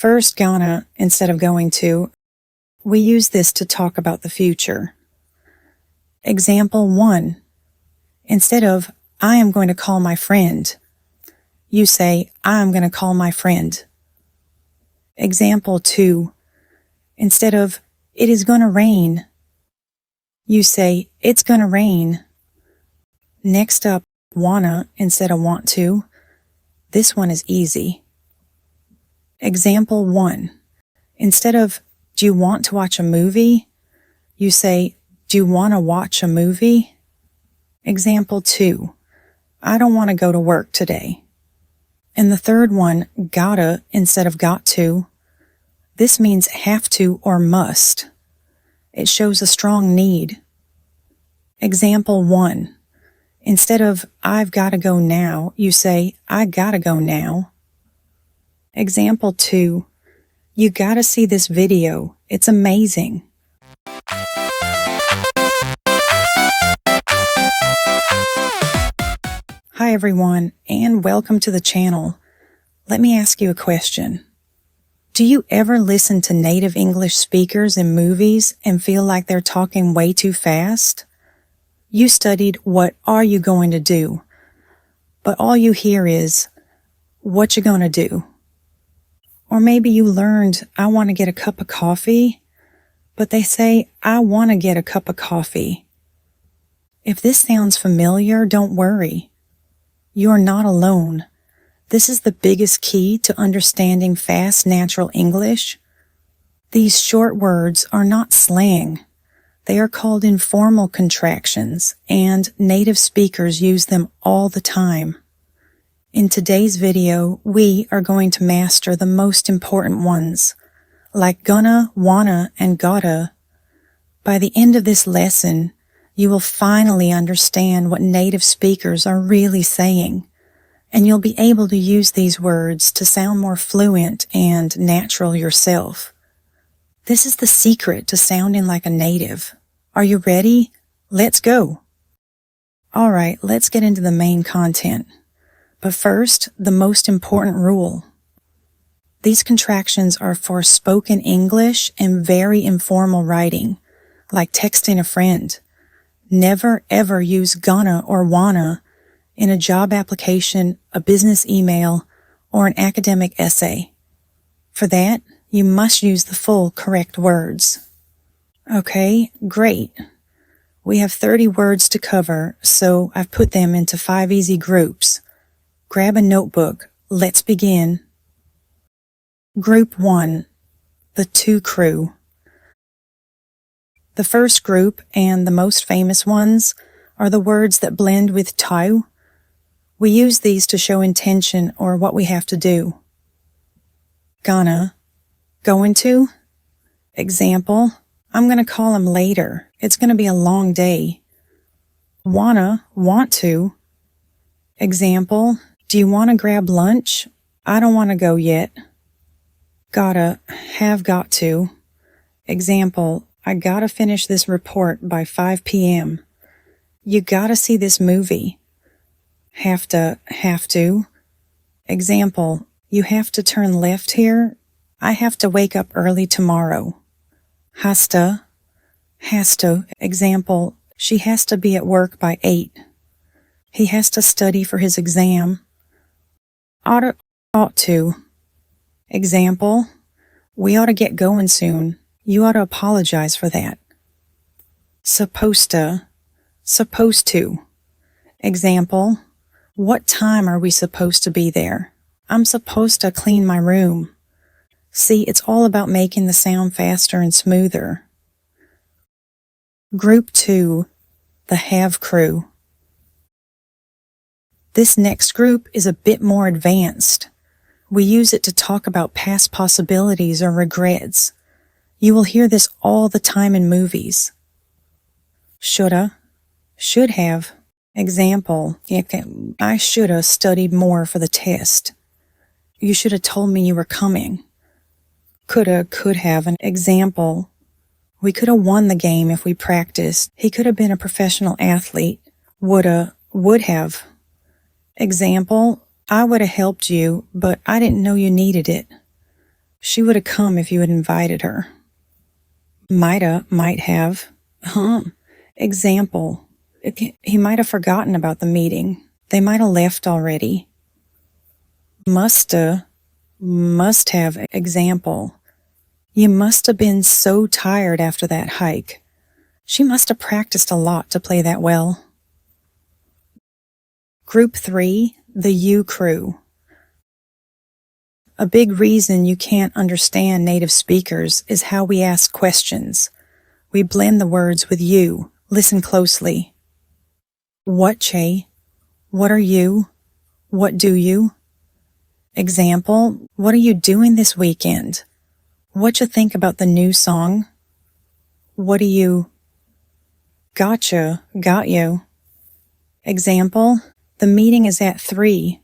first gonna instead of going to, we use this to talk about the future. Example 1. Instead of, I am going to call my friend, you say, I am going to call my friend. Example 2. Instead of, it is going to rain, you say, it's going to rain. Next up, wanna instead of want to. This one is easy. Example 1. Instead of, do you want to watch a movie? You say, do you want to watch a movie? Example 2. I don't want to go to work today. And the third one, gotta instead of got to. This means have to or must. It shows a strong need. Example 1. Instead of, I've got to go now, you say, I gotta go now. Example 2. You gotta see this video. It's amazing. Hi everyone, and welcome to the channel. Let me ask you a question. Do you ever listen to native English speakers in movies and feel like they're talking way too fast? You studied what are you going to do, but all you hear is, what you gonna do? Or maybe you learned, I want to get a cup of coffee, but they say, I want to get a cup of coffee. If this sounds familiar, don't worry. You're not alone. This is the biggest key to understanding fast, natural English. These short words are not slang. They are called informal contractions, and native speakers use them all the time. In today's video, we are going to master the most important ones, like gonna, wanna, and gotta. By the end of this lesson, you will finally understand what native speakers are really saying, and you'll be able to use these words to sound more fluent and natural yourself. This is the secret to sounding like a native. Are you ready? Let's go! Alright, let's get into the main content. But first, the most important rule. These contractions are for spoken English and very informal writing, like texting a friend. Never ever use gonna or wanna in a job application, a business email, or an academic essay. For that, you must use the full correct words. Okay, great. We have 30 words to cover, so I've put them into 5 easy groups. Grab a notebook. Let's begin. Group 1. The to crew. The first group, and the most famous ones, are the words that blend with tau. We use these to show intention or what we have to do. Gonna. Going to. Example. I'm going to call him later. It's going to be a long day. Wanna. Want to. Example. Do you want to grab lunch? I don't want to go yet. Gotta. Have got to. Example. I gotta finish this report by 5 p.m. You gotta see this movie. Have to. Example, you have to turn left here. I have to wake up early tomorrow. Hasta, has to. Example, she has to be at work by 8. He has to study for his exam. Ought to. Example, we ought to get going soon. You ought to apologize for that. Supposta, supposed to. Example, what time are we supposed to be there? I'm supposed to clean my room. See, it's all about making the sound faster and smoother. Group 2, the have crew. This next group is a bit more advanced. We use it to talk about past possibilities or regrets. You will hear this all the time in movies. Shoulda, should have. Example, I shoulda studied more for the test. You should have told me you were coming. Coulda, could have. An example, we could have won the game if we practiced. He could have been a professional athlete. Woulda, would have. Example, I would have helped you, but I didn't know you needed it. She would have come if you had invited her. Mighta, might have. Example. He might have forgotten about the meeting. They might have left already. Musta, must have. Example. You must have been so tired after that hike. She must have practiced a lot to play that well. Group 3, the you crew. A big reason you can't understand native speakers is how we ask questions. We blend the words with you. Listen closely. Whatcha? What are you? What do you? Example, what are you doing this weekend? Whatcha think about the new song? What do you? Gotcha, got you. Example, the meeting is at 3.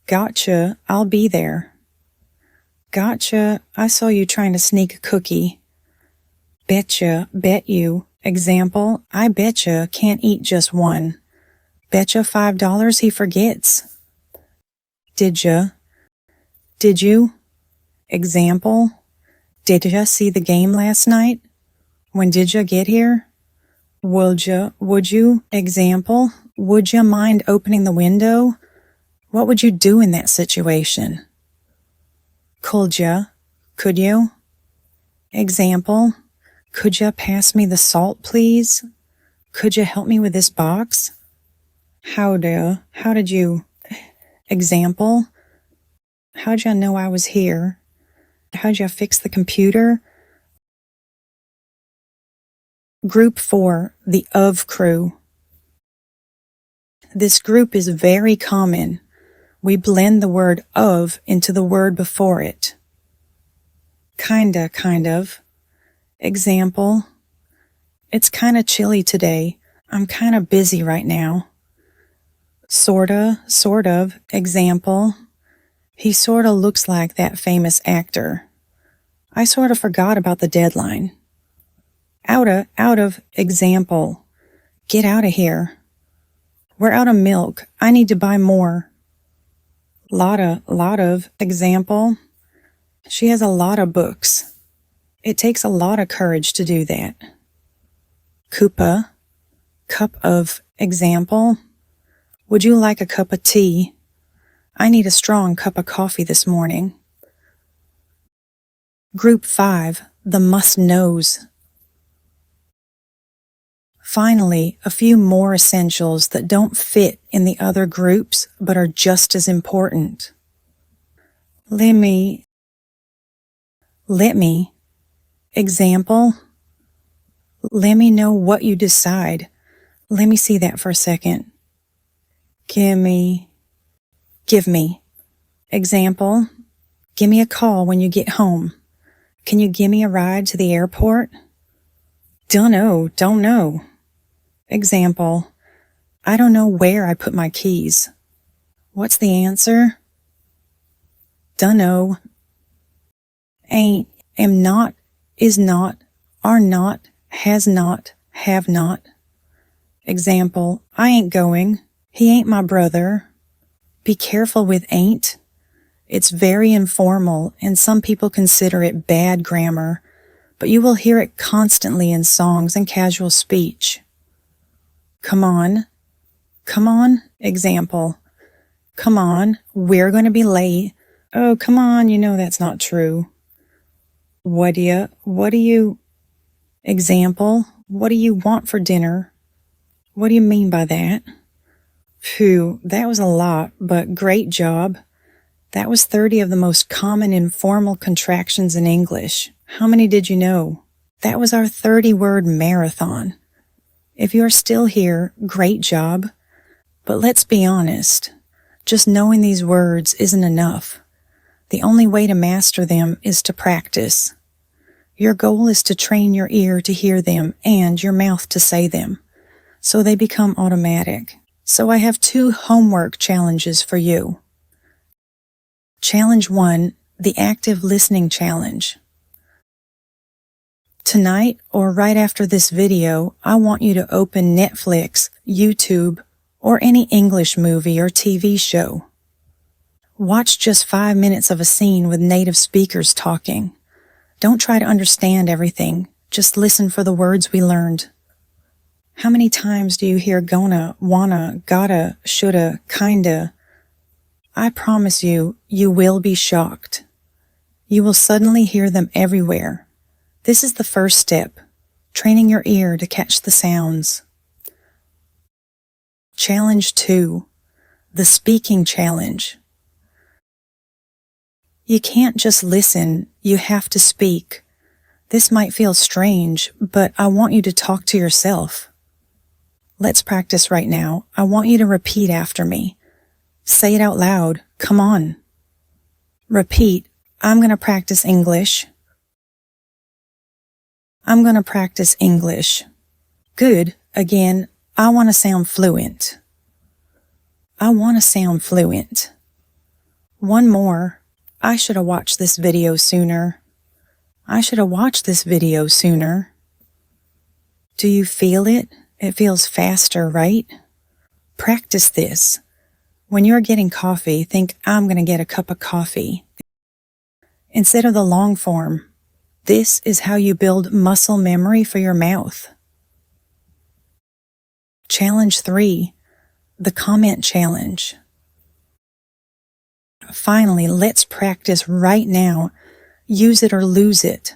Gotcha, I'll be there. Gotcha, I saw you trying to sneak a cookie. Betcha, bet you. Example, I betcha can't eat just one. Betcha $5 he forgets. Didja, did you? Example, didja see the game last night? When did ya get here? Wouldja, would you? Example, would you mind opening the window? What would you do in that situation? Couldja, could you? Example, could you pass me the salt, please? Could you help me with this box? Howdja, how did you? Example, how'd you know I was here? How'd you fix the computer? Group 4, the of crew. This group is very common. We blend the word of into the word before it. Kinda, kind of. Example, it's kinda chilly today. I'm kinda busy right now. Sorta, sort of. Example, he sorta looks like that famous actor. I sorta forgot about the deadline. Oughta, out of. Example, get out of here. We're out of milk. I need to buy more. Lotta, lot of. Example, she has a lot of books. It takes a lot of courage to do that. Cuppa, cup of. Example, would you like a cup of tea? I need a strong cup of coffee this morning. Group 5, the must knows. Finally, a few more essentials that don't fit in the other groups but are just as important. Lemme, let me. Example, let me know what you decide. Let me see that for a second. Gimme, give me. Example, give me a call when you get home. Can you give me a ride to the airport? Dunno, don't know. Example, I don't know where I put my keys. What's the answer? Dunno. Ain't, am not, is not, are not, has not, have not. Example, I ain't going. He ain't my brother. Be careful with ain't. It's very informal and some people consider it bad grammar, but you will hear it constantly in songs and casual speech. Come on. Come on. Example, come on, we're going to be late. Oh, come on, you know that's not true. Whatcha, what do you? Example, what do you want for dinner? What do you mean by that? Phew, that was a lot, but great job. That was 30 of the most common informal contractions in English. How many did you know? That was our 30-word marathon. If you're still here, great job. But let's be honest, just knowing these words isn't enough. The only way to master them is to practice. Your goal is to train your ear to hear them and your mouth to say them, so they become automatic. So I have 2 homework challenges for you. Challenge 1, the active listening challenge. Tonight, or right after this video, I want you to open Netflix, YouTube, or any English movie or TV show. Watch just 5 minutes of a scene with native speakers talking. Don't try to understand everything. Just listen for the words we learned. How many times do you hear gonna, wanna, gotta, shoulda, kinda? I promise you, you will be shocked. You will suddenly hear them everywhere. This is the first step, training your ear to catch the sounds. Challenge 2, the speaking challenge. You can't just listen, you have to speak. This might feel strange, but I want you to talk to yourself. Let's practice right now. I want you to repeat after me. Say it out loud. Come on. Repeat. I'm going to practice English. I'm going to practice English. Good. Again, I want to sound fluent. I want to sound fluent. One more. I should have watched this video sooner. I should have watched this video sooner. Do you feel it? It feels faster, right? Practice this. When you're getting coffee, think, I'm going to get a cup of coffee. Instead of the long form, this is how you build muscle memory for your mouth. Challenge 3, the comment challenge. Finally, let's practice right now. Use it or lose it.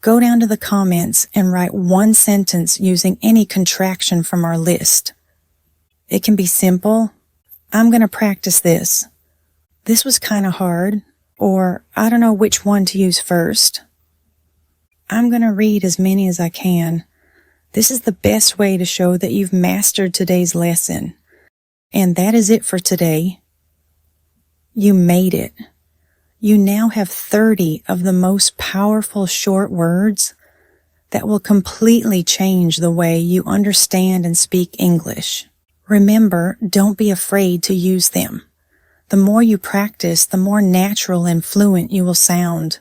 Go down to the comments and write one sentence using any contraction from our list. It can be simple. I'm going to practice this. This was kind of hard. Or, I don't know which one to use first. I'm going to read as many as I can. This is the best way to show that you've mastered today's lesson. And that is it for today. You made it. You now have 30 of the most powerful short words that will completely change the way you understand and speak English. Remember, don't be afraid to use them. The more you practice, the more natural and fluent you will sound.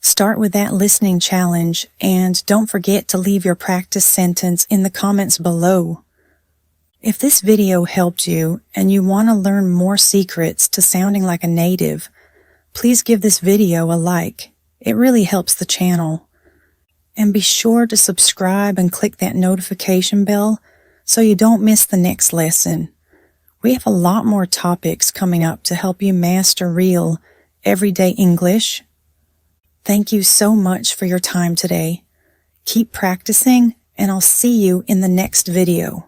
Start with that listening challenge, and don't forget to leave your practice sentence in the comments below. If this video helped you and you want to learn more secrets to sounding like a native, please give this video a like. It really helps the channel. And be sure to subscribe and click that notification bell so you don't miss the next lesson. We have a lot more topics coming up to help you master real, everyday English. Thank you so much for your time today. Keep practicing, and I'll see you in the next video.